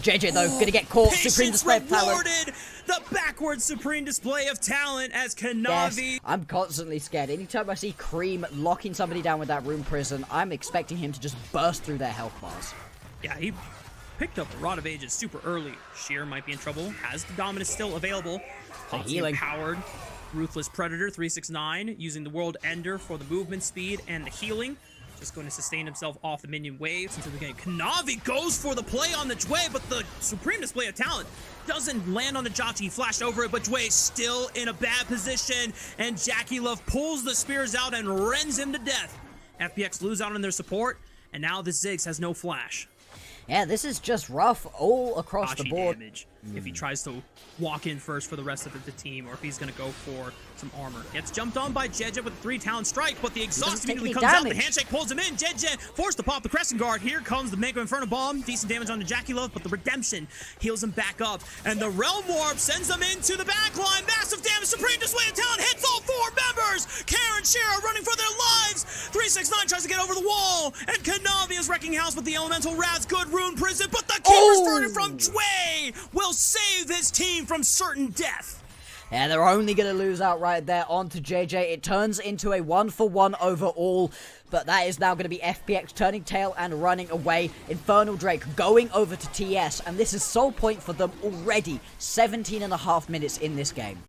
JJ, though, gonna get caught. Supreme Patience display of talent. rewarded! The backwards supreme display of talent as Kanavi... Yes, I'm constantly scared. Anytime I see Cream locking somebody down with that Rune Prison, I'm expecting him to just burst through their health bars. Yeah, he picked up a Rod of Ages super early. Sheer might be in trouble. Has the Dominus still available. Healing. Powered. Ruthless Predator 369 using the World Ender for the movement speed and the healing. Just going to sustain himself off the minion waves until the game. Kanavi goes for the play on the Dway, but the supreme display of talent doesn't land on the Jockey. He flashed over it, but Dway still in a bad position, and Jackie Love pulls the spears out and rends him to death. FPX lose out on their support, and now the Ziggs has no flash. Yeah, this is just rough all across the board. Damage if he tries to walk in first for the rest of the team, or if he's going to go for some armor. Gets jumped on by JJ with a 3-talent strike, but the exhaust immediately comes out. The handshake pulls him in. JJ forced to pop the Crescent Guard. Here comes the Mega Inferno Bomb. Decent damage on the Jackie Love, but the Redemption heals him back up. And the Realm Warp sends them into the backline. Massive damage. Supreme Display of Talent hits all 4 members. Karen Shira running for their lives. 369 tries to get over the wall. And Kanavi is wrecking house with the Elemental Raz. Good Rune Prison, but the Keeper's Verdict from Dway will save his team from certain death. Yeah, they're only going to lose out right there onto JJ. It turns into a 1-for-1 overall, but that is now going to be FPX turning tail and running away. Infernal Drake going over to TS, and this is sole point for them already. 17.5 minutes in this game.